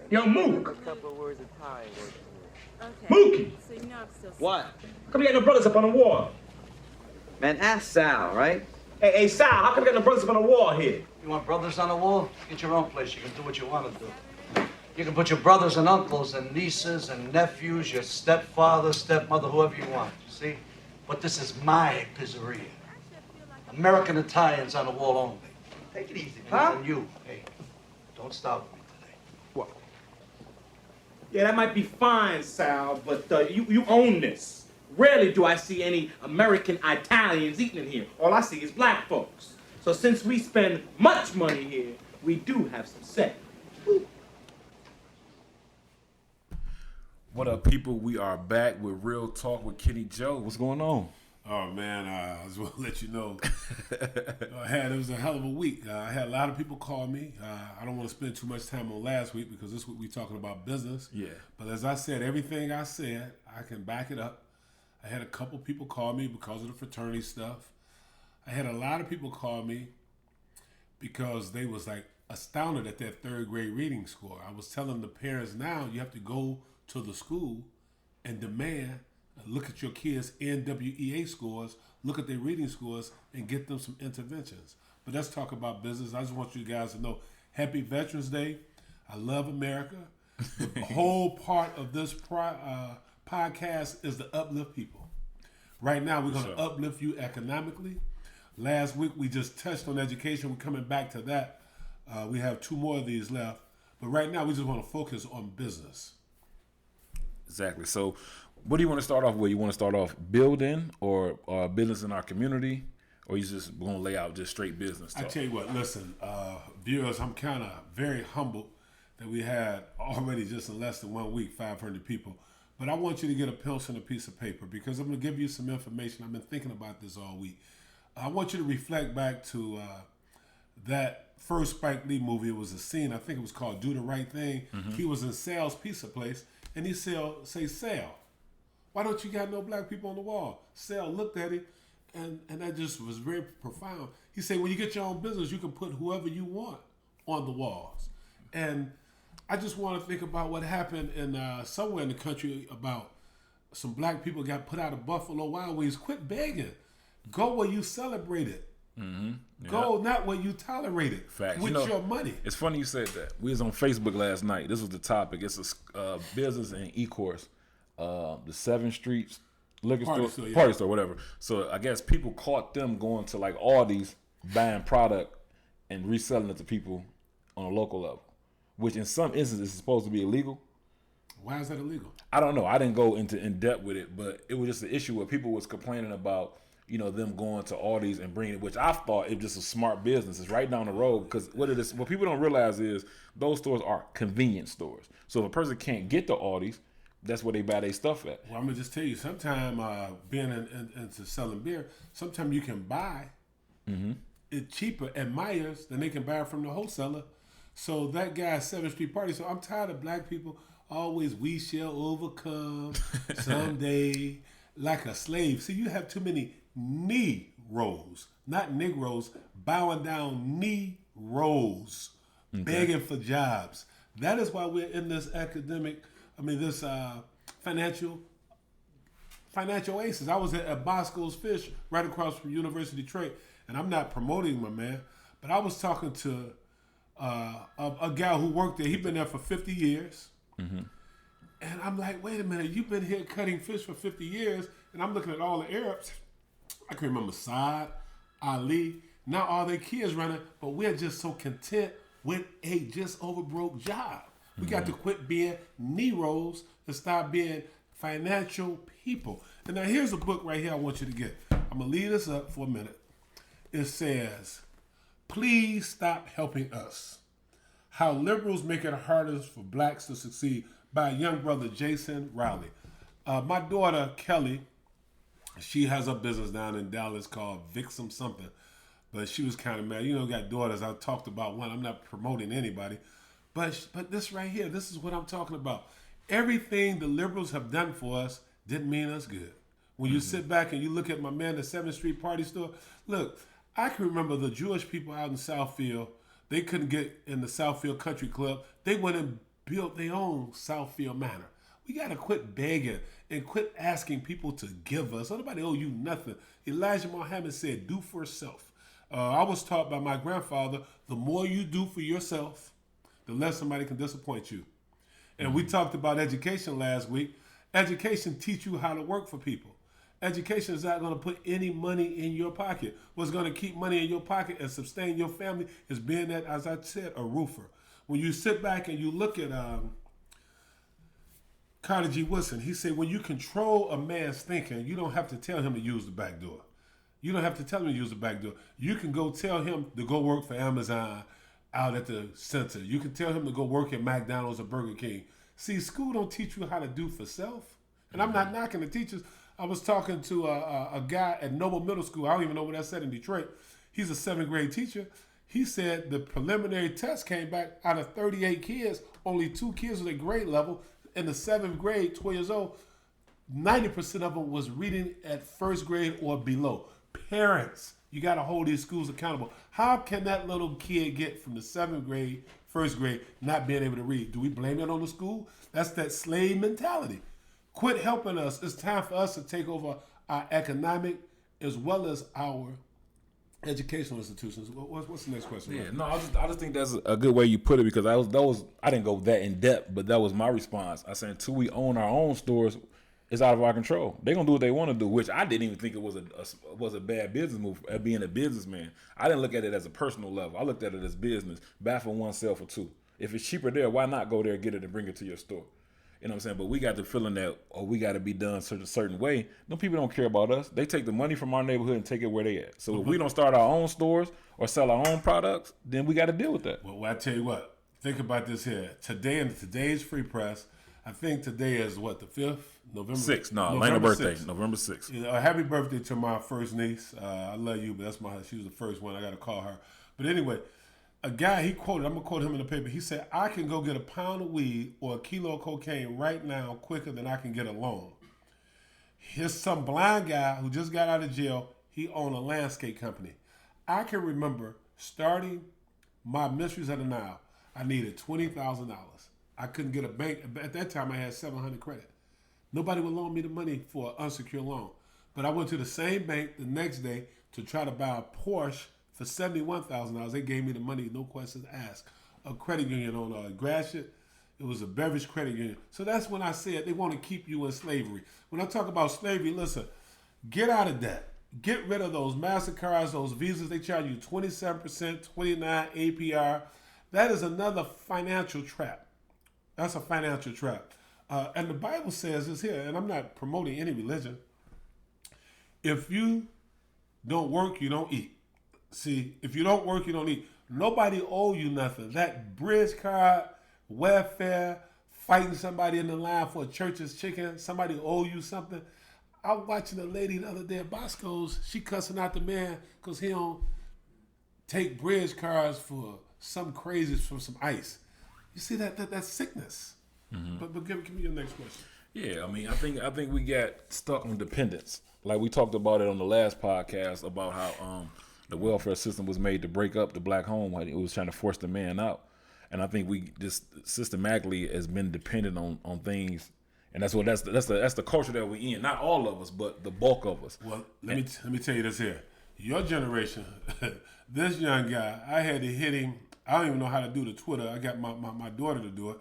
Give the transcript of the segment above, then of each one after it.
Yo, Mook. A couple of words of Thai working Okay. Mookie. So you know I'm still What? How come you got no brothers up on the wall? Man, ask Sal, right? Hey, Sal, how come you got no brothers up on the wall here? You want brothers on the wall? Get your own place. You can do what you want to do. You can put your brothers and uncles and nieces and nephews, your stepfather, stepmother, whoever you want, you see? But this is my pizzeria. American Italians on the wall only. Take it easy, man. And you, hey, don't stop with me today. What? Yeah, that might be fine, Sal, but you own this. Rarely do I see any American Italians eating in here. All I see is black folks. So since we spend much money here, we do have some say. What up, people? We are back with Real Talk with Kenny Joe. What's going on? Oh man, I just want to let you know, it was a hell of a week. I had a lot of people call me. I don't want to spend too much time on last week because this week we're talking about business. Yeah. But as I said, everything I said, I can back it up. I had a couple people call me because of the fraternity stuff. I had a lot of people call me because they was like astounded at that third grade reading score. I was telling the parents now you have to go to the school and demand, look at your kids' NWEA scores, look at their reading scores, and get them some interventions. But let's talk about business. I just want you guys to know, Happy Veterans Day. I love America. The whole part of this podcast is to uplift people. Right now, we're going to uplift you economically. Last week, we just touched on education. We're coming back to that. We have 2 more of these left. But right now, we just want to focus on business. Exactly. So, what do you want to start off with? You want to start off building or business in our community, or you just going to lay out just straight business talk? I tell you what, listen, viewers, I'm kind of very humbled that we had already just in less than 1 week, 500 people. But I want you to get a pencil and a piece of paper because I'm going to give you some information. I've been thinking about this all week. I want you to reflect back to that first Spike Lee movie. It was a scene, I think it was called Do the Right Thing. Mm-hmm. He was in Sal's Pizza Place, and he say, Sal, why don't you got no black people on the wall? Sal looked at him, and that just was very profound. He said, when you get your own business, you can put whoever you want on the walls. And I just want to think about what happened in somewhere in the country about some black people got put out of Buffalo Wild Wings. Quit begging. Go where you celebrate it. Mm-hmm. Yep. Go not where you tolerate it. Facts. With your money. It's funny you said that. We was on Facebook last night. This was the topic. It's a business in E-Course. The 7th Street liquor store, party store, whatever. So I guess people caught them going to like Aldi's, buying product and reselling it to people on a local level, which in some instances is supposed to be illegal. Why is that illegal? I don't know. I didn't go into in depth with it, but it was just an issue where people was complaining about, them going to Aldi's and bringing it, which I thought it was just a smart business. It's right down the road because what people don't realize is those stores are convenience stores. So if a person can't get to Aldi's, that's where they buy their stuff at. Well, I'm going to just tell you, sometimes being into selling beer, sometimes you can buy it cheaper at Myers than they can buy it from the wholesaler. So that guy's 7th Street party. So I'm tired of black people always, we shall overcome someday like a slave. See, you have too many Negroes, not Negroes, bowing down Negroes, begging for jobs. That is why we're in this financial aces. I was at Bosco's Fish right across from University of Detroit, and I'm not promoting my man, but I was talking to a guy who worked there. He'd been there for 50 years. Mm-hmm. And I'm like, wait a minute, you've been here cutting fish for 50 years, and I'm looking at all the Arabs. I can remember Saad, Ali, now all their kids running, but we're just so content with a just over broke job. We got to quit being Neros and start being financial people. And now here's a book right here I want you to get. I'm going to leave this up for a minute. It says, Please Stop Helping Us. How Liberals Make It Harder for Blacks to Succeed by young brother Jason Riley. My daughter, Kelly, she has a business down in Dallas called Vixum something. But she was kind of mad. Got daughters. I talked about one. I'm not promoting anybody. But this right here, this is what I'm talking about. Everything the liberals have done for us didn't mean us good. When you sit back and you look at my man, the 7th Street party store, look, I can remember the Jewish people out in Southfield. They couldn't get in the Southfield Country Club. They went and built their own Southfield Manor. We got to quit begging and quit asking people to give us. Nobody owe you nothing. Elijah Muhammad said, do for self. I was taught by my grandfather, the more you do for yourself, the less somebody can disappoint you. And we talked about education last week. Education teach you how to work for people. Education is not going to put any money in your pocket. What's going to keep money in your pocket and sustain your family is being that, as I said, a roofer. When you sit back and you look at Carter G. Woodson, he said, when you control a man's thinking, you don't have to tell him to use the back door. You don't have to tell him to use the back door. You can go tell him to go work for Amazon out at the center. You can tell him to go work at McDonald's or Burger King. See, school don't teach you how to do for self. And I'm not knocking the teachers. I was talking to a guy at Noble Middle School. I don't even know what that said in Detroit. He's a 7th grade teacher. He said the preliminary test came back out of 38 kids, only 2 kids was at grade level. In the 7th grade, 12 years old, 90% of them was reading at 1st grade or below. Parents, you got to hold these schools accountable. How can that little kid get from the 7th grade, 1st grade, not being able to read? Do we blame it on the school? That's that slave mentality. Quit helping us. It's time for us to take over our economic as well as our educational institutions. What's the next question? Yeah, no, I just think that's a good way you put it, because I didn't go that in depth, but that was my response. I said until we own our own stores, it's out of our control. They're gonna do what they want to do, which I didn't even think it was a bad business move. Being a businessman, I didn't look at it as a personal level. I looked at it as business. Buy for oneself or two. If it's cheaper there, why not go there, get it, and bring it to your store? You know what I'm saying? But we got the feeling that, we got to be done a certain way. No, people don't care about us. They take the money from our neighborhood and take it where they at. So if we don't start our own stores or sell our own products, then we got to deal with that. Well, I tell you what. Think about this here. Today, in today's free press, I think today is what, the 5th? November 6th. No, Elena birthday, 6th. November 6th. You know, happy birthday to my first niece. I love you, but she was the first one. I got to call her. But anyway, a guy, he quoted, I'm going to quote him in the paper. He said, I can go get a pound of weed or a kilo of cocaine right now quicker than I can get a loan. Here's some blind guy who just got out of jail. He owned a landscape company. I can remember starting my Mysteries of the Nile. I needed $20,000. I couldn't get a bank. At that time, I had 700 credit. Nobody would loan me the money for an unsecured loan. But I went to the same bank the next day to try to buy a Porsche for $71,000. They gave me the money, no questions asked. A credit union on Gratiot. It was a beverage credit union. So that's when I said they want to keep you in slavery. When I talk about slavery, listen, get out of debt. Get rid of those MasterCards, those Visas. They charge you 27%, 29% APR. That is another financial trap. That's a financial trap. And the Bible says this here, and I'm not promoting any religion. If you don't work, you don't eat. See, if you don't work, you don't eat. Nobody owe you nothing. That bridge card, welfare, fighting somebody in the line for a church's chicken, somebody owe you something. I was watching a lady the other day at Bosco's. She cussing out the man because he don't take bridge cards for some crazy, for some ice. You see that's sickness. Mm-hmm. But give me your next question. Yeah, I mean, I think we got stuck on dependence. Like we talked about it on the last podcast about how the welfare system was made to break up the black home when it was trying to force the man out. And I think we just systematically has been dependent on things, and that's the culture that we in. Not all of us, but the bulk of us. Well, let me tell you this here. Your generation, this young guy, I had to hit him. I don't even know how to do the Twitter. I got my daughter to do it.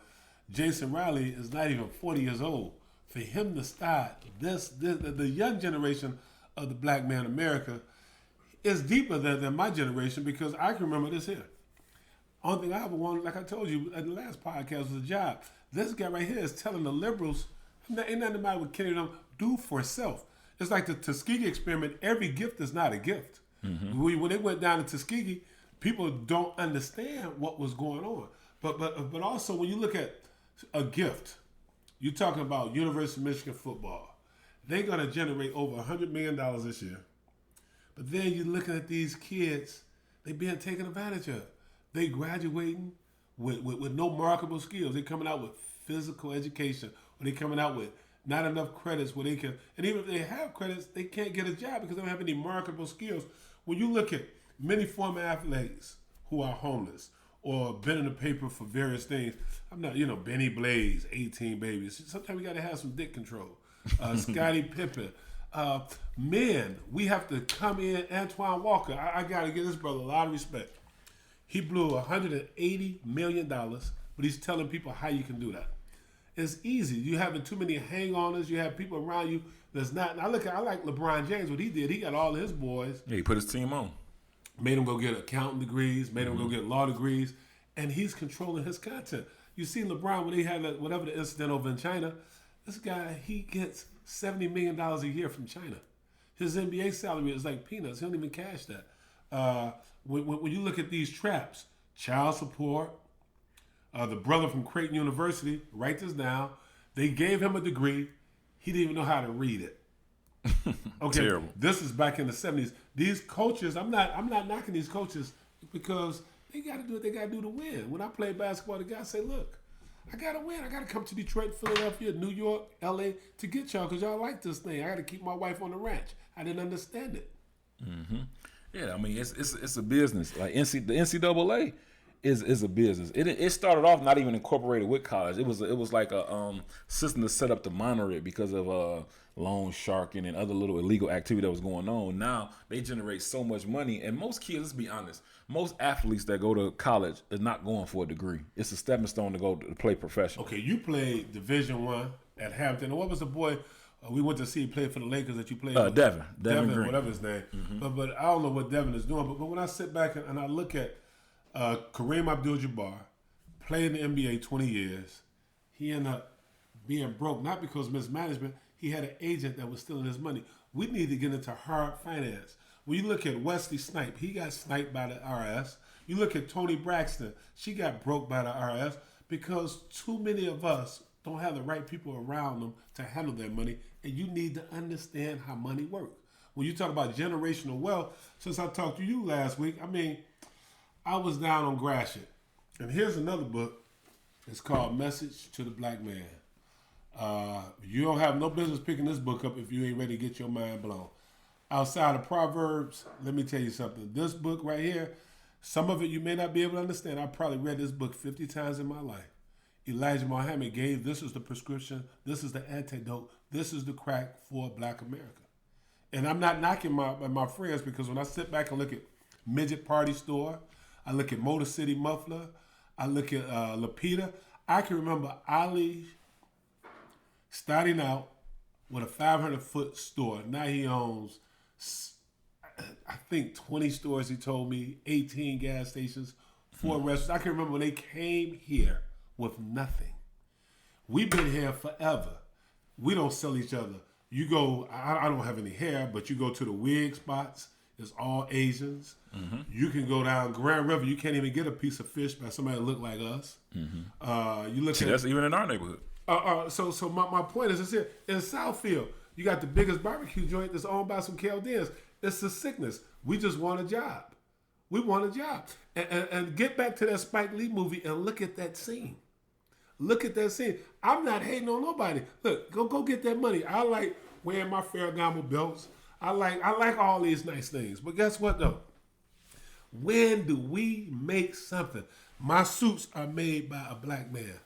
Jason Riley is not even 40 years old. For him to start the young generation of the black man in America is deeper than my generation, because I can remember this here. Only thing I ever wanted, like I told you in the last podcast, was a job. This guy right here is telling the liberals, ain't nothing about what Kennedy them do for self. It's like the Tuskegee experiment. Every gift is not a gift. Mm-hmm. When they went down to Tuskegee, people don't understand what was going on. But also when you look at a gift, you're talking about University of Michigan football. They're going to generate over $100 million this year. But then you're looking at these kids, they being taken advantage of. They graduating with no marketable skills. They coming out with physical education, or they coming out with not enough credits where they can, and even if they have credits, they can't get a job because they don't have any marketable skills. When you look at many former athletes who are homeless, or been in the paper for various things. I'm not, Benny Blaze, 18 babies. Sometimes we got to have some dick control. Scottie Pippen. Men, we have to come in. Antoine Walker, I got to give this brother a lot of respect. He blew $180 million, but he's telling people how you can do that. It's easy. You having too many hang-oners. You have people around you that's not. I like LeBron James, what he did. He got all of his boys. Yeah, he put his team on. Made them go get accounting degrees, made them go get law degrees, and he's controlling his content. You see LeBron, when he had whatever the incident over in China, this guy, he gets $70 million a year from China. His NBA salary is like peanuts. He don't even cash that. When you look at these traps, child support, the brother from Creighton University, write this down, they gave him a degree. He didn't even know how to read it. Okay, terrible. This is back in the 70s. These coaches, I'm not knocking these coaches because they got to do what they got to do to win. When I play basketball, the guys say, look, I got to win. I got to come to Detroit, Philadelphia, New York, LA to get y'all because y'all like this thing. I got to keep my wife on the ranch. I didn't understand it. Mm-hmm. Yeah, I mean, it's a business. Like the NCAA is a business. It started off not even incorporated with college. It was like a system to set up to monitor it because of loan sharking and other little illegal activity that was going on. Now they generate so much money, and most kids, let's be honest, most athletes that go to college is not going for a degree. It's a stepping stone to go to play professional. Okay, you played Division I at Hampton. And what was the boy we went to see play for the Lakers that you played with? Devin Green. Whatever his name. Mm-hmm. But I don't know what Devin is doing. But when I sit back and I look at Kareem Abdul-Jabbar, played in the NBA 20 years, he ended up being broke, not because of mismanagement. He had an agent that was stealing his money. We need to get into hard finance. When you look at Wesley Snipes, he got sniped by the IRS. You look at Toni Braxton, she got broke by the IRS because too many of us don't have the right people around them to handle their money, and you need to understand how money works. When you talk about generational wealth, since I talked to you last week, I mean, I was down on Gratiot. And here's another book. It's called Message to the Black Man. You don't have no business picking this book up if you ain't ready to get your mind blown. Outside of Proverbs, let me tell you something. This book right here, some of it you may not be able to understand. I probably read this book 50 times in my life. Elijah Muhammad gave, this is the prescription, this is the antidote, this is the crack for Black America. And I'm not knocking my friends because when I sit back and look at Midget Party Store, I look at Motor City Muffler, I look at Lapita, I can remember Ali starting out with a 500-foot store. Now he owns, I think, 20 stores, he told me, 18 gas stations, 4 restaurants. I can remember when they came here with nothing. We've been here forever. We don't sell each other. You go, I don't have any hair, but you go to the wig spots, it's all Asians. Mm-hmm. You can go down Grand River, you can't even get a piece of fish by somebody that look like us. Mm-hmm. You look at that's even in our neighborhood. So my point is, here in Southfield, you got the biggest barbecue joint that's owned by some Chaldeans. It's a sickness. We just want a job. We want a job. And get back to that Spike Lee movie and look at that scene. Look at that scene. I'm not hating on nobody. Look, go get that money. I like wearing my Ferragamo belts. I like all these nice things. But guess what though? When do we make something? My suits are made by a black man.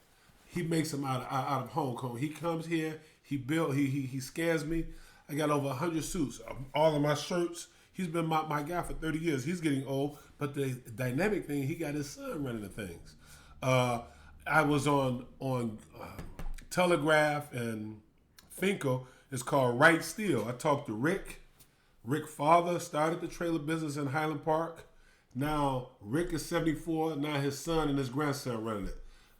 He makes them out of Hong Kong. He comes here. He scares me. I got over 100 suits. All of my shirts. He's been my guy for 30 years. He's getting old. But the dynamic thing, he got his son running the things. I was on Telegraph and Finco. It's called Right Steel. I talked to Rick. Rick father started the trailer business in Highland Park. Now Rick is 74. Now his son and his grandson running it.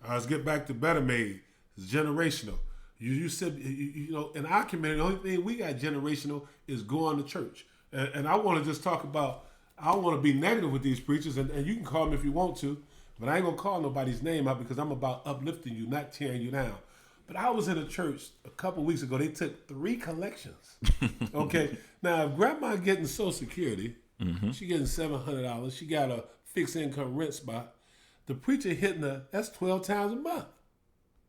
Let's get back to Better Made. It's generational. You said, you know, in our community, the only thing we got generational is going to church. And I want to just talk about, I don't want to be negative with these preachers, and you can call them if you want to, but I ain't going to call nobody's name out because I'm about uplifting you, not tearing you down. But I was in a church a couple weeks ago. They took 3 collections. Okay. Now, if grandma getting Social Security, she getting $700. She got a fixed income rent spot. The preacher hitting her, that's 12 times a month.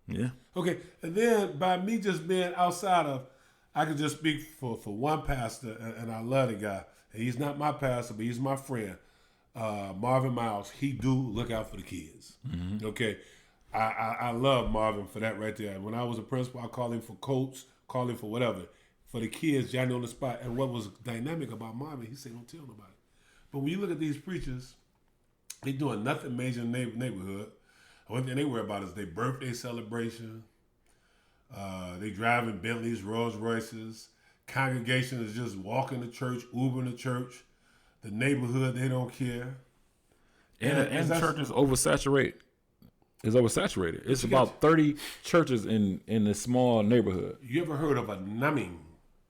Yeah. Okay. And then by me just being outside of, I could just speak for one pastor, and I love the guy. And he's not my pastor, but he's my friend. Marvin Miles, he do look out for the kids. Mm-hmm. Okay, I love Marvin for that right there. When I was a principal, I called him for coats, called him for whatever. For the kids, Johnny on the spot. And what was dynamic about Marvin, he said, don't tell nobody. But when you look at these preachers, they doing nothing major in the neighborhood. One thing they worry about is their birthday celebration. They driving Bentleys, Rolls Royces. Congregation is just walking to church, Ubering to church. The neighborhood, they don't care. And the church is oversaturated. It's oversaturated. It's about 30 churches in a small neighborhood. You ever heard of a numbing?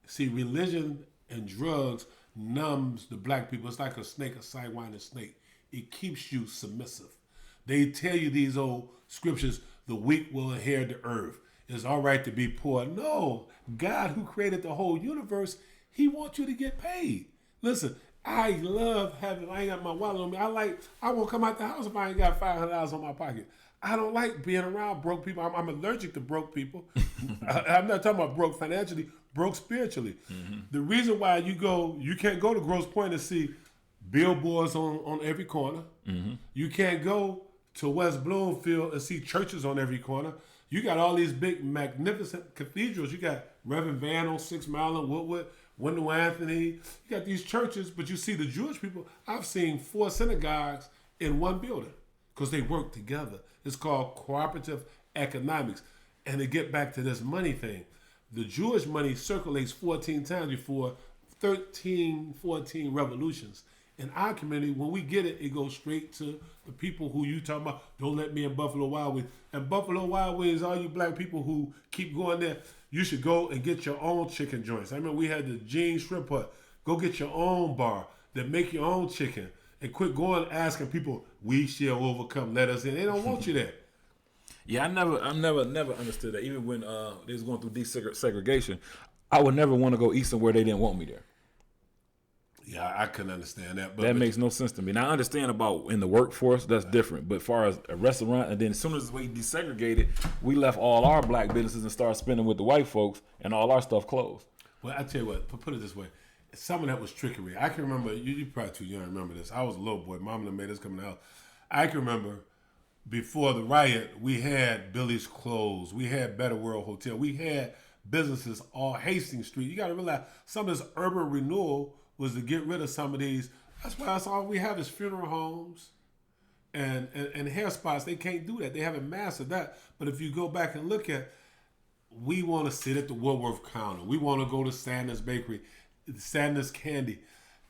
See, religion and drugs numbs the black people. It's like a snake, a sidewinding snake. It keeps you submissive. They tell you these old scriptures, the weak will inherit the earth. It's all right to be poor. No, God who created the whole universe, he wants you to get paid. Listen, I love having, I ain't got my wallet on me. I won't come out the house if I ain't got $500 on my pocket. I don't like being around broke people. I'm allergic to broke people. I'm not talking about broke financially, broke spiritually. Mm-hmm. The reason why you can't go to Grosse Pointe and see billboards on every corner. Mm-hmm. You can't go to West Bloomfield and see churches on every corner. You got all these big, magnificent cathedrals. You got Reverend Van on 6 Mile and Woodward, Wendell Anthony. You got these churches, but you see the Jewish people. I've seen 4 synagogues in one building because they work together. It's called cooperative economics. And to get back to this money thing, the Jewish money circulates 14 times before 13, 14 revolutions. In our community, when we get it, it goes straight to the people who you talking about. Don't let me in Buffalo Wild Wings. And Buffalo Wild Wings, all you black people who keep going there, you should go and get your own chicken joints. I remember we had the Jean Shrimp Hut. Go get your own bar that make your own chicken. And quit going asking people, we shall overcome, let us in. They don't want you there. Yeah, I never understood that. Even when they was going through desegregation, I would never want to go eat somewhere they didn't want me there. Yeah, I couldn't understand that. But that makes no sense to me. Now, I understand about in the workforce, that's different. But as far as a restaurant, and then as soon as we desegregated, we left all our black businesses and started spending with the white folks, and all our stuff closed. Well, I tell you what, put it this way. Some of that was trickery. I can remember, you're probably too young to remember this. I was a little boy. Mom made us come in the house. I can remember before the riot, we had Billy's Clothes. We had Better World Hotel. We had businesses all Hastings Street. You got to realize some of this urban renewal was to get rid of some of these. That's why that's all we have is funeral homes and hair spots. They can't do that. They haven't mastered that. But if you go back and look at, we want to sit at the Woodworth counter. We want to go to Sanders Bakery, Sanders Candy.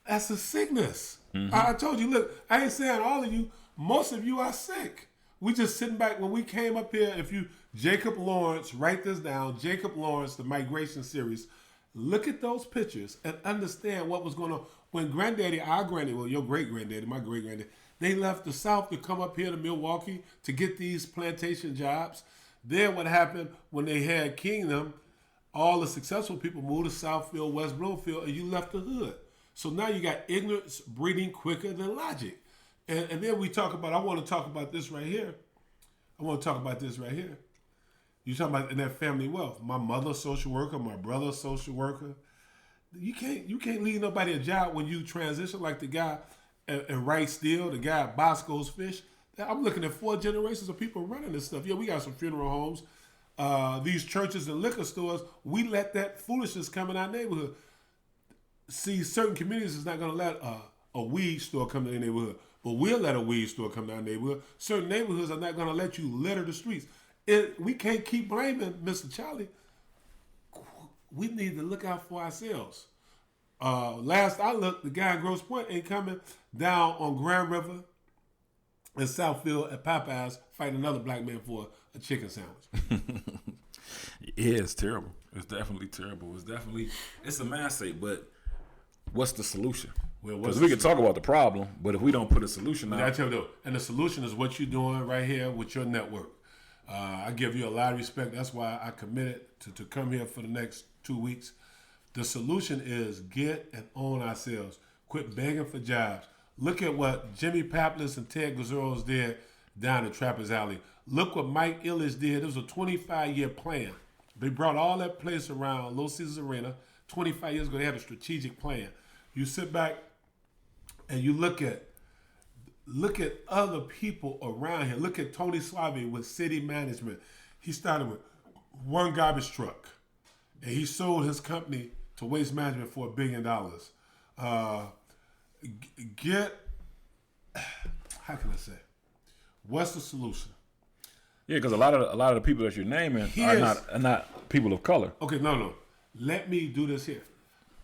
That's a sickness. Mm-hmm. I told you, look, I ain't saying all of you. Most of you are sick. We just sitting back. When we came up here, Jacob Lawrence, write this down, Jacob Lawrence, the migration series, look at those pictures and understand what was going on. When your great-granddaddy, my great-granddaddy, they left the South to come up here to Milwaukee to get these plantation jobs. Then what happened when they had Kingdom, all the successful people moved to Southfield, West Bloomfield, and you left the hood. So now you got ignorance breeding quicker than logic. And then I want to talk about this right here. You talking about in that family wealth. My mother's social worker, my brother's social worker. You can't leave nobody a job when you transition like the guy at Right Steel, the guy at Bosco's Fish. I'm looking at 4 generations of people running this stuff. Yeah, we got some funeral homes. These churches and liquor stores, we let that foolishness come in our neighborhood. See, certain communities is not going to let a weed store come to their neighborhood, but we'll let a weed store come to our neighborhood. Certain neighborhoods are not going to let you litter the streets. We can't keep blaming Mr. Charlie. We need to look out for ourselves. Last I looked, the guy in Grosse Pointe ain't coming down on Grand River in Southfield at Popeyes fighting another black man for a chicken sandwich. Yeah, it's terrible. It's definitely terrible. It's a mistake, but what's the solution? Because we can talk about the problem, but if we don't put a solution out. I tell you though, and the solution is what you're doing right here with your network. I give you a lot of respect. That's why I committed to come here for the next 2 weeks. The solution is get and own ourselves. Quit begging for jobs. Look at what Jimmy Paplis and Ted Gazzeros did down in Trappers Alley. Look what Mike Illich did. It was a 25-year plan. They brought all that place around Little Caesars Arena. 25 years ago, they had a strategic plan. You sit back and you look at look at other people around here. Look at Tony Suave with city management. He started with one garbage truck, and he sold his company to Waste Management for $1 billion. How can I say? What's the solution? Yeah, because a lot of the people that you're naming are not people of color. Okay, no. Let me do this here.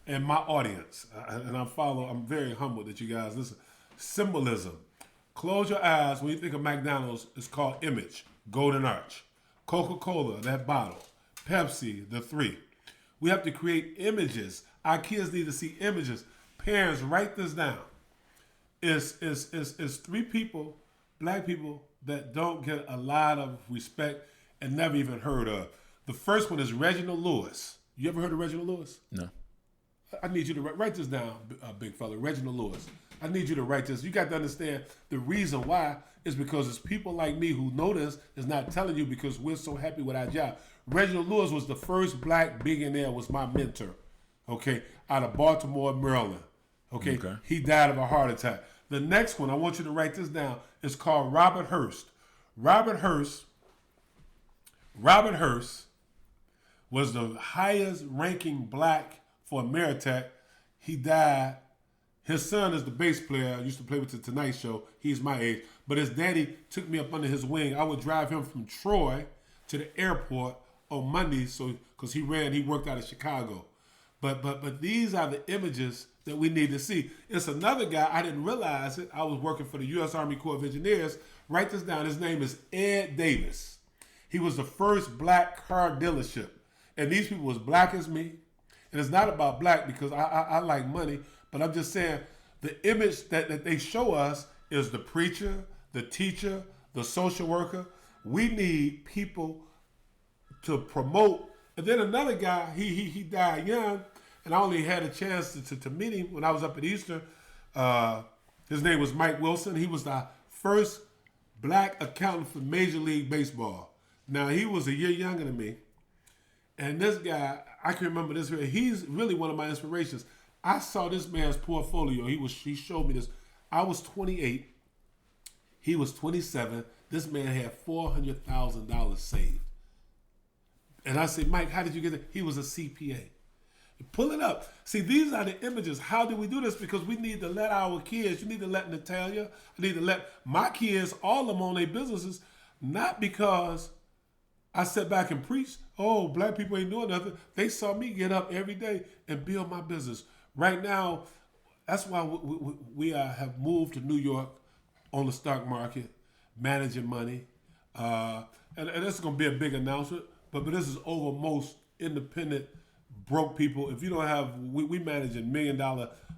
And my audience, and I'm very humble that you guys listen. Symbolism. Close your eyes. When you think of McDonald's, it's called image. Golden Arch. Coca-Cola, that bottle. Pepsi, the 3. We have to create images. Our kids need to see images. Parents, write this down. It's 3 people, black people, that don't get a lot of respect and never even heard of. The first one is Reginald Lewis. You ever heard of Reginald Lewis? No. I need you to write this down, big fella. Reginald Lewis. I need you to write this. You got to understand the reason why is because it's people like me who know this is not telling you because we're so happy with our job. Reginald Lewis was the first black billionaire, was my mentor, okay, out of Baltimore, Maryland. Okay? He died of a heart attack. The next one, I want you to write this down, is called Robert Hearst. Robert Hearst was the highest ranking black for Ameritech. He died. His son is the bass player. Used to play with the Tonight Show. He's my age. But his daddy took me up under his wing. I would drive him from Troy to the airport on Mondays, because he worked out of Chicago. But these are the images that we need to see. It's another guy, I didn't realize it. I was working for the U.S. Army Corps of Engineers. Write this down. His name is Ed Davis. He was the first black car dealership. And these people was black as me. And it's not about black because I like money, but I'm just saying the image that they show us is the preacher, the teacher, the social worker. We need people to promote. And then another guy, he died young, and I only had a chance to meet him when I was up at Easter. His name was Mike Wilson. He was the first black accountant for Major League Baseball. Now, he was a year younger than me. And this guy, I can remember this. He's really one of my inspirations. I saw this man's portfolio. He showed me this. I was 28. He was 27. This man had $400,000 saved. And I said, Mike, how did you get it? He was a CPA. Pull it up. See, these are the images. How do we do this? Because we need to let our kids, you need to let Natalia, I need to let my kids, all of them on their businesses, not because I sat back and preached, oh, black people ain't doing nothing. They saw me get up every day and build my business. Right now, that's why we have moved to New York on the stock market, managing money. And this is going to be a big announcement, but this is over most independent broke people. If you don't have, we manage $1 million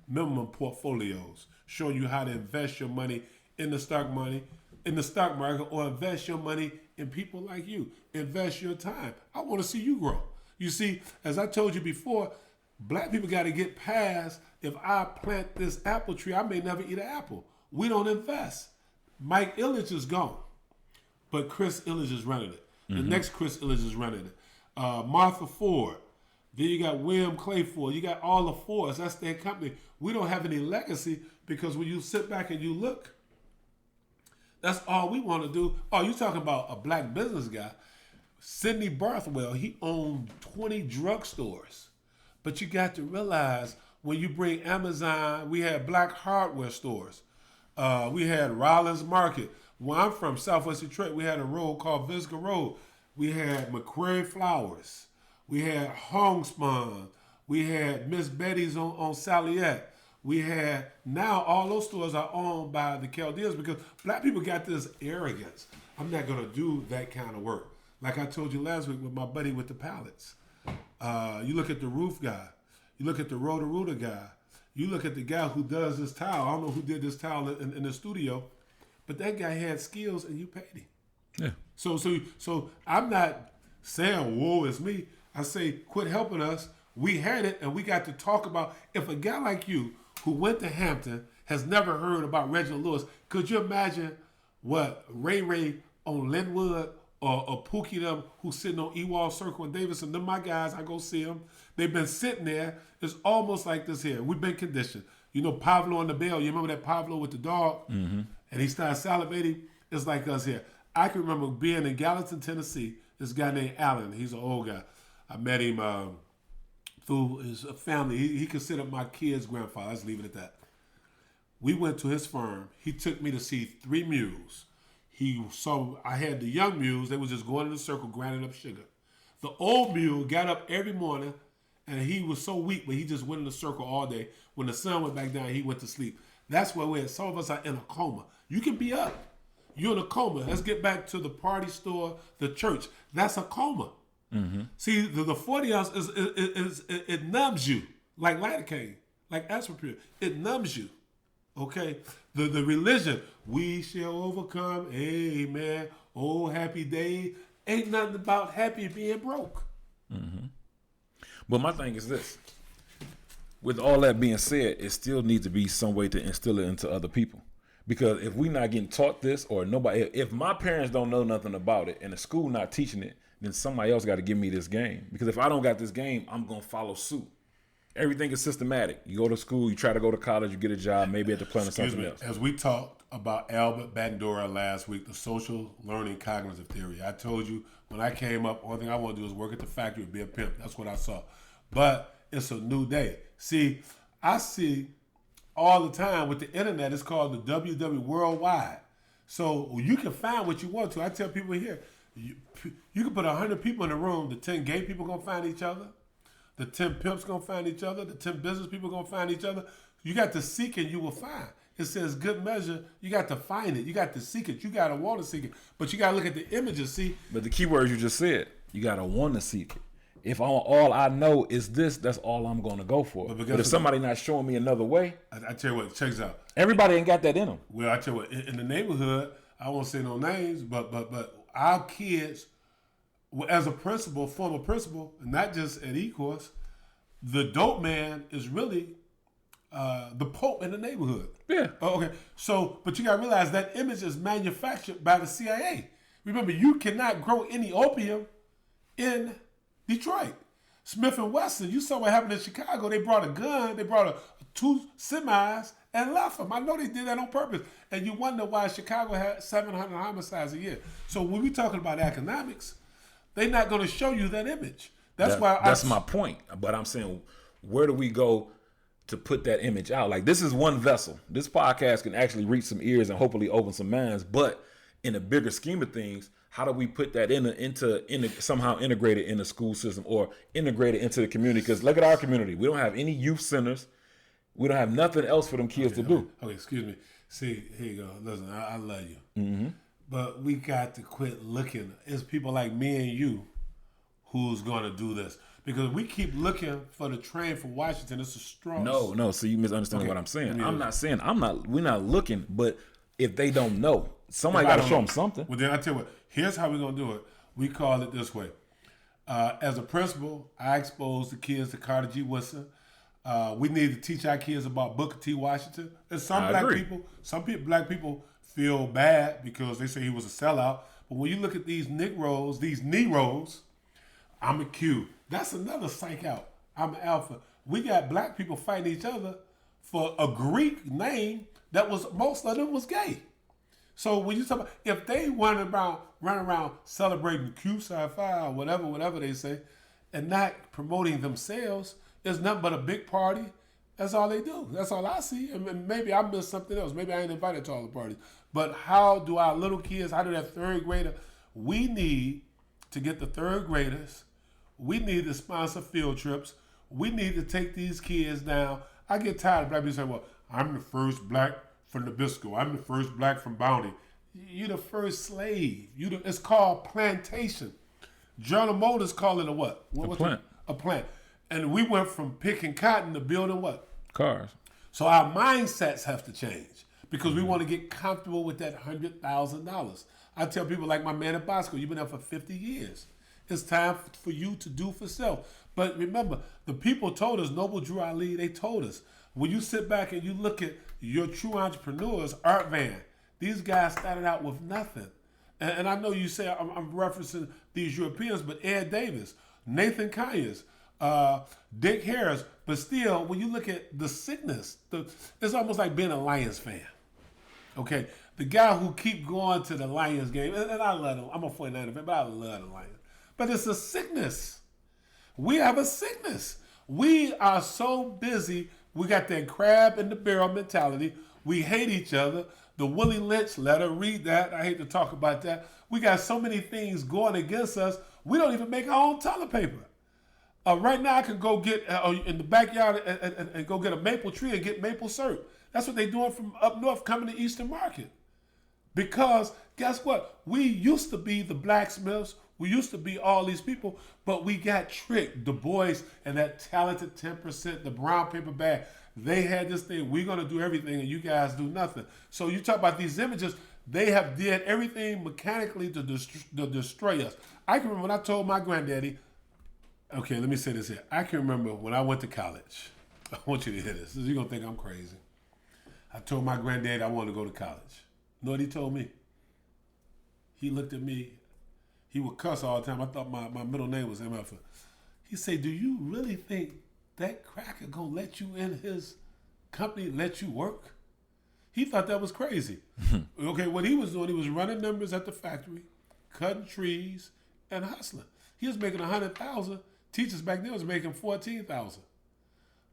minimum portfolios, showing you how to invest your money in the stock market, or invest your money in people like you. Invest your time. I want to see you grow. You see, as I told you before, black people got to get past, if I plant this apple tree, I may never eat an apple. We don't invest. Mike Ilitch is gone, but Chris Ilitch is running it. The next Chris Ilitch is running it. Martha Ford. Then you got William Clay Ford. You got all the Fords. That's their company. We don't have any legacy because when you sit back and you look, that's all we want to do. Oh, you talking about a black business guy. Sidney Barthwell, he owned 20 drugstores. But you got to realize when you bring Amazon, we had black hardware stores. We had Rollins Market. Where I'm from, Southwest Detroit, we had a road called Visca Road. We had McQuarrie Flowers. We had Homespun. We had Miss Betty's on Saliette. We had, now all those stores are owned by the Chaldeans because black people got this arrogance. I'm not going to do that kind of work. Like I told you last week with my buddy with the pallets. You look at the roof guy. You look at the Roto-Rooter guy. You look at the guy who does this tile. I don't know who did this tile in the studio, but that guy had skills and you paid him. Yeah. So I'm not saying, whoa, it's me. I say, quit helping us. We had it, and we got to talk about, if a guy like you who went to Hampton has never heard about Reginald Lewis, could you imagine what Ray on Linwood or Pookie them who's sitting on Ewald Circle and Davidson, them my guys, I go see them. They've been sitting there. It's almost like this here. We've been conditioned. You know Pablo on the bell. You remember that Pablo with the dog? Mm-hmm. and he started salivating. It's like us here. I can remember being in Gallatin, Tennessee. This guy named Allen. He's an old guy. I met him through his family. He considered my kid's grandfather. Let's leave it at that. We went to his farm. He took me to see 3 mules. I had the young mules. They was just going in a circle, grinding up sugar. The old mule got up every morning, and he was so weak, but he just went in a circle all day. When the sun went back down, he went to sleep. That's where we're at. Some of us are in a coma. You can be up. You're in a coma. Let's get back to the party store, the church. That's a coma. Mm-hmm. See, the 40 ounce it numbs you like lidocaine, like aspirin. It numbs you. Okay, the religion, we shall overcome, amen, oh happy day, ain't nothing about happy being broke. Mm-hmm. But my thing is this, with all that being said, it still needs to be some way to instill it into other people. Because if we not getting taught this, or nobody, if my parents don't know nothing about it and the school not teaching it, then somebody else got to give me this game. Because if I don't got this game, I'm going to follow suit. Everything is systematic. You go to school, you try to go to college, you get a job, maybe at the plant or something else. As we talked about Albert Bandura last week, the social learning cognitive theory, I told you when I came up, only thing I want to do is work at the factory and be a pimp. That's what I saw. But it's a new day. See, I see all the time with the internet, it's called the WW Worldwide. So you can find what you want to. I tell people here, you can put 100 people in a room, the 10 gay people going to find each other. The 10 pimps gonna find each other. The 10 business people gonna find each other. You got to seek and you will find. It says good measure. You got to find it. You got to seek it. You got to want to seek it. But you got to look at the images, see? But the key words you just said, you got to want to seek it. If all I know is this, that's all I'm going to go for. But if somebody not showing me another way. I tell you what, check this out. Everybody ain't got that in them. Well, I tell you what, in the neighborhood, I won't say no names, but our kids, as a principal, former principal, and not just at E-Course, the dope man is really the Pope in the neighborhood. Yeah. Oh, okay. So, but you got to realize that image is manufactured by the CIA. Remember, you cannot grow any opium in Detroit. Smith & Wesson, you saw what happened in Chicago. They brought a gun. They brought 2 semis and left them. I know they did that on purpose. And you wonder why Chicago had 700 homicides a year. So when we're talking about economics, they're not going to show you that image. That's my point. But I'm saying, where do we go to put that image out? Like, this is one vessel. This podcast can actually reach some ears and hopefully open some minds. But in the bigger scheme of things, how do we put that somehow integrate it in the school system or integrate it into the community? Because look at our community. We don't have any youth centers. We don't have nothing else for them kids to do. Okay, excuse me. See, here you go. Listen, I love you. Mm-hmm. But we got to quit looking. It's people like me and you who's going to do this. Because we keep looking for the train from Washington. It's a straw. No. So you misunderstand what I'm saying. Yeah. I'm not saying we're not looking, but if they don't know, somebody got to show them something. Well, then I tell you what, here's how we're going to do it. We call it this way. As a principal, I expose the kids to Carter G. Woodson. We need to teach our kids about Booker T. Washington. And some black people feel bad because they say he was a sellout. But when you look at these Negroes, I'm a Q. That's another psych out. I'm an alpha. We got black people fighting each other for a Greek name that most of them was gay. So when you talk about, if they run around celebrating Q Sci-Fi or whatever they say, and not promoting themselves, it's nothing but a big party. That's all they do. That's all I see. And maybe I missed something else. Maybe I ain't invited to all the parties. But how do our little kids, how do that third grader, we need to get the third graders, we need to sponsor field trips, we need to take these kids down. I get tired of black people saying, well, I'm the first black from Nabisco. I'm the first black from Bounty. You're the first slave. It's called plantation. General Motors call it a what? A plant. And we went from picking cotton to building what? Cars. So our mindsets have to change because we want to get comfortable with that $100,000. I tell people like my man at Bosco, you've been there for 50 years. It's time for you to do for self. But remember, the people told us, Noble Drew Ali, they told us, when you sit back and you look at your true entrepreneurs, Art Van, these guys started out with nothing. And I know you say I'm referencing these Europeans, but Ed Davis, Nathan Kanyes, Dick Harris, but still, when you look at the sickness, it's almost like being a Lions fan. Okay, The guy who keep going to the Lions game, and I love him. I'm a 49er fan, but I love the Lions. But it's a sickness. We have a sickness. We are so busy. We got that crab in the barrel mentality. We hate each other. The Willie Lynch letter, read that. I hate to talk about that. We got so many things going against us. We don't even make our own toilet paper. Right now, I can go get in the backyard and go get a maple tree and get maple syrup. That's what they're doing from up north coming to Eastern Market. Because guess what? We used to be the blacksmiths. We used to be all these people, but we got tricked. Du Bois and that talented 10%, the brown paper bag, they had this thing. We're going to do everything and you guys do nothing. So you talk about these images, they have did everything mechanically to destroy us. I can remember when I told my granddaddy, okay, let me say this here. I can remember when I went to college. I want you to hear this. You're going to think I'm crazy. I told my granddaddy I wanted to go to college. You know what he told me? He looked at me. He would cuss all the time. I thought my middle name was MF. He said, do you really think that cracker going to let you in his company, let you work? He thought that was crazy. Okay, what he was doing, he was running numbers at the factory, cutting trees, and hustling. He was making $100,000. Teachers back then was making $14,000.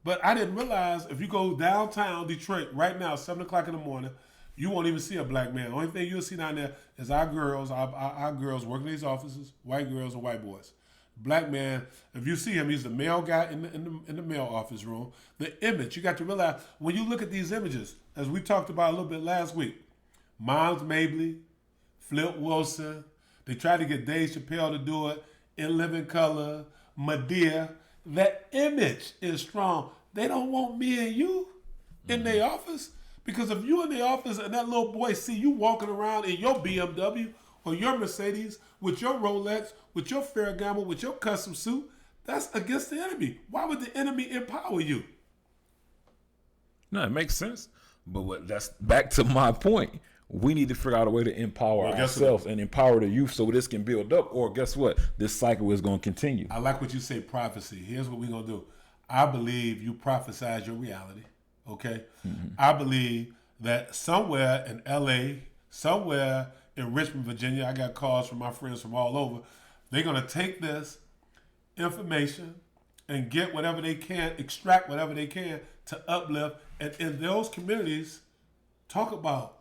But I didn't realize if you go downtown Detroit right now, 7 o'clock in the morning, you won't even see a black man. The only thing you'll see down there is our girls working in these offices, white girls and white boys. Black man, if you see him, he's the male guy in the male office room. The image, you got to realize, when you look at these images, as we talked about a little bit last week, Miles Mabley, Flip Wilson, they tried to get Dave Chappelle to do it, In Living Color, Madea. That image is strong. They don't want me and you in their office. Because if you in the office and that little boy see you walking around in your BMW or your Mercedes with your Rolex, with your Ferragamo, with your custom suit, that's against the enemy. Why would the enemy empower you? No, it makes sense. But that's back to my point. We need to figure out a way to empower ourselves and empower the youth so this can build up. Or guess what? This cycle is going to continue. I like what you say, prophecy. Here's what we're going to do. I believe you prophesize your reality. Okay? Mm-hmm. I believe that somewhere in L.A., somewhere in Richmond, Virginia, I got calls from my friends from all over. They're going to take this information and get whatever they can, extract whatever they can to uplift. And in those communities, talk about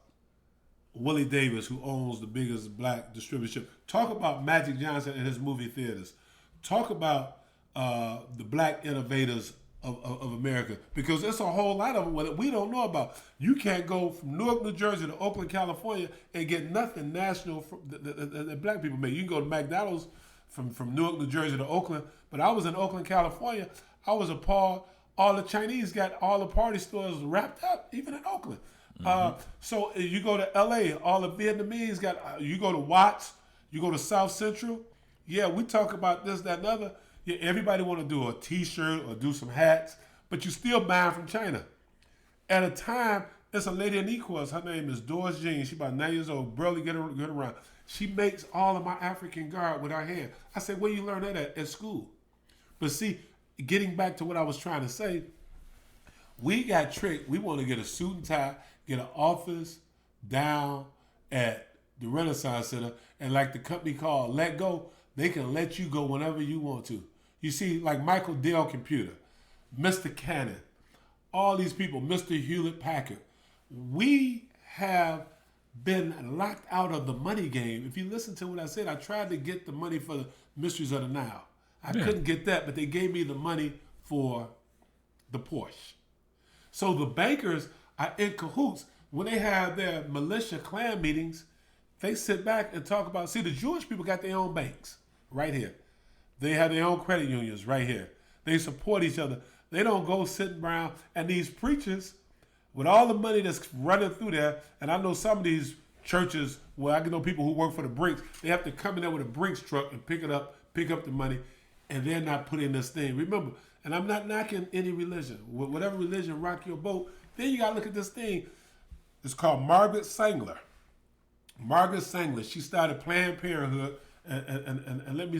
Willie Davis, who owns the biggest black distributorship. Talk about Magic Johnson and his movie theaters. Talk about the black innovators of America, because there's a whole lot of them that we don't know about. You can't go from Newark, New Jersey to Oakland, California and get nothing national that black people make. You can go to McDonald's from Newark, New Jersey to Oakland, but I was in Oakland, California. I was appalled. All the Chinese got all the party stores wrapped up, even in Oakland. Mm-hmm. So you go to LA, all the Vietnamese got, you go to Watts, you go to South Central. Yeah, we talk about this, that, and other. Yeah, everybody want to do a t-shirt or do some hats, but you still buying from China. At a time, there's a lady in Equals, her name is Doris Jean. She's about 9 years old, barely get around. She makes all of my African garb with her hand. I said, where you learn that at school? But see, getting back to what I was trying to say, we got tricked. We want to get a suit and tie, get an office down at the Renaissance Center, and like the company called Let Go, they can let you go whenever you want to. You see, like Michael Dell Computer, Mr. Cannon, all these people, Mr. Hewlett Packard. We have been locked out of the money game. If you listen to what I said, I tried to get the money for the Mysteries of the Nile. I couldn't get that, but they gave me the money for the Porsche. So the bankers are in cahoots. When they have their militia clan meetings, they sit back and talk about, see, the Jewish people got their own banks right here. They have their own credit unions right here. They support each other. They don't go sitting around, and these preachers, with all the money that's running through there, and I know some of these churches, well, I know people who work for the Brinks, they have to come in there with a Brinks truck and pick up the money, and they're not putting in this thing. Remember, and I'm not knocking any religion. Whatever religion rock your boat, then you got to look at this thing. It's called Margaret Sanger. Margaret Sanger, she started Planned Parenthood, and let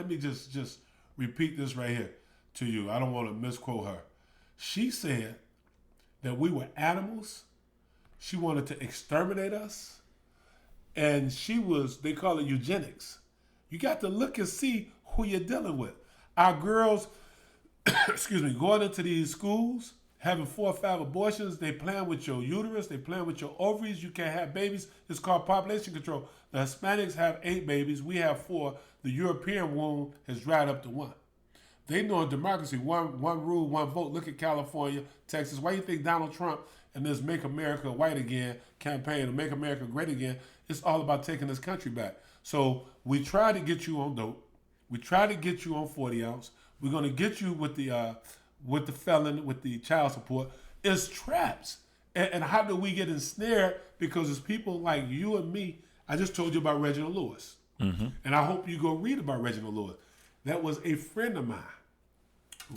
me just repeat this right here to you. I don't want to misquote her. She said that we were animals. She wanted to exterminate us. And they call it eugenics. You got to look and see who you're dealing with. Our girls, going into these schools, having 4 or 5 abortions, they playing with your uterus, they playing with your ovaries, you can't have babies. It's called population control. The Hispanics have 8 babies, we have 4. The European womb has dried up to 1. They know in democracy, one rule, one vote. Look at California, Texas. Why do you think Donald Trump and this Make America White Again campaign, to Make America Great Again, it's all about taking this country back. So we try to get you on dope. We try to get you on 40 ounce. We're going to get you with the felon, with the child support. It's traps. And how do we get ensnared? Because it's people like you and me. I just told you about Reginald Lewis. Mm-hmm. And I hope you go read about Reginald Lewis. That was a friend of mine,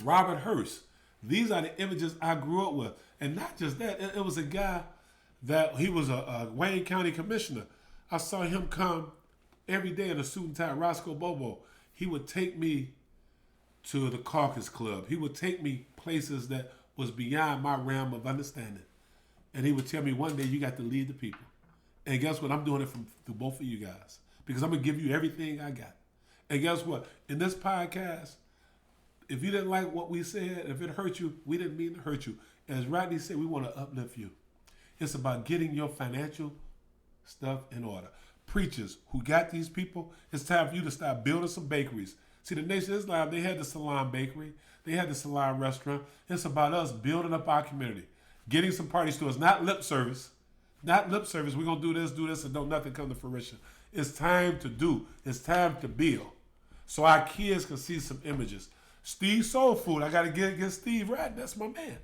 Robert Hearst. These are the images I grew up with. And not just that, it was a guy that he was a Wayne County commissioner. I saw him come every day in a suit and tie, Roscoe Bobo. He would take me to the Caucus Club. He would take me places that was beyond my realm of understanding. And he would tell me, one day you got to lead the people. And guess what? I'm doing it through both of you guys. Because I'm going to give you everything I got. And guess what? In this podcast, if you didn't like what we said, if it hurt you, we didn't mean to hurt you. As Rodney said, we want to uplift you. It's about getting your financial stuff in order. Preachers who got these people, it's time for you to start building some bakeries. See, the Nation of Islam, they had the Salon Bakery. They had the Salon Restaurant. It's about us building up our community. Getting some party stores, not lip service. Not lip service. We're going to do this, and don't nothing come to fruition. It's time to do. It's time to build. So our kids can see some images. Steve Soul Food, I got to get Steve right. That's my man.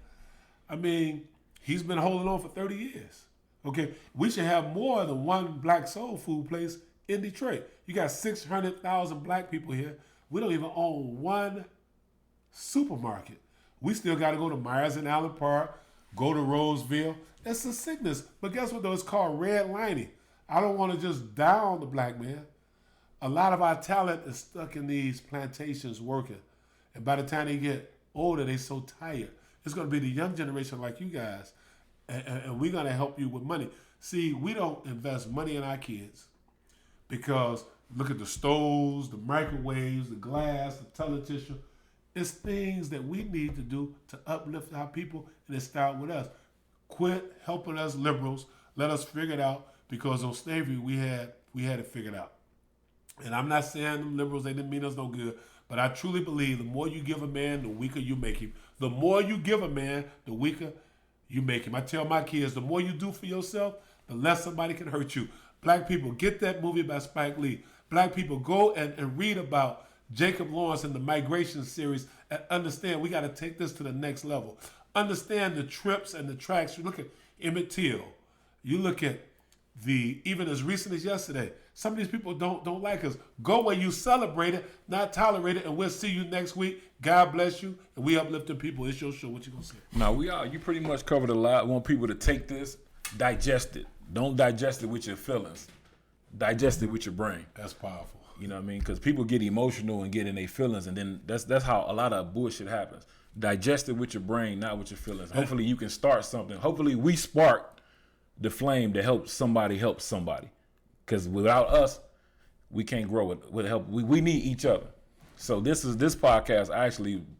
I mean, he's been holding on for 30 years. Okay, we should have more than one black soul food place in Detroit. You got 600,000 black people here. We don't even own one supermarket. We still got to go to Myers and Allen Park, go to Roseville. It's a sickness. But guess what, though? It's called redlining. I don't want to just down the black man. A lot of our talent is stuck in these plantations working. And by the time they get older, they're so tired. It's going to be the young generation like you guys. And we're going to help you with money. See, we don't invest money in our kids because look at the stoves, the microwaves, the glass, the television. It's things that we need to do to uplift our people, and it starts with us. Quit helping us liberals. Let us figure it out, because on slavery we had it figured out. And I'm not saying them liberals, they didn't mean us no good, but I truly believe the more you give a man, the weaker you make him. The more you give a man, the weaker you make him. I tell my kids, the more you do for yourself, the less somebody can hurt you. Black people, get that movie by Spike Lee. Black people, go and read about Jacob Lawrence and the Migration series and understand we got to take this to the next level. Understand the trips and the tracks. You look at Emmett Till. You look at even as recent as yesterday, some of these people don't like us. Go where you celebrate it, not tolerate it, and we'll see you next week. God bless you, and we uplifting people. It's your show. What you gonna say? No, we are. You pretty much covered a lot. I want people to take this, digest it. Don't digest it with your feelings. Digest it with your brain. That's powerful. You know what I mean? Because people get emotional and get in their feelings, and then that's how a lot of bullshit happens. Digest it with your brain, not with your feelings. Hopefully you can start something. Hopefully we spark the flame to help somebody. Because without us, we can't grow it. With help, we need each other. So this podcast.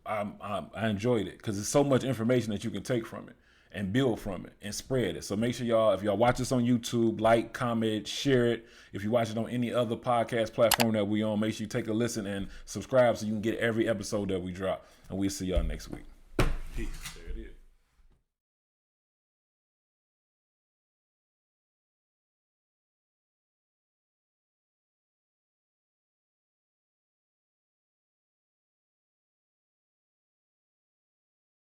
I enjoyed it because there's so much information that you can take from it and build from it and spread it. So make sure y'all, if y'all watch this on YouTube, like, comment, share it. If you watch it on any other podcast platform that we on, make sure you take a listen and subscribe so you can get every episode that we drop. And we'll see y'all next week. Peace.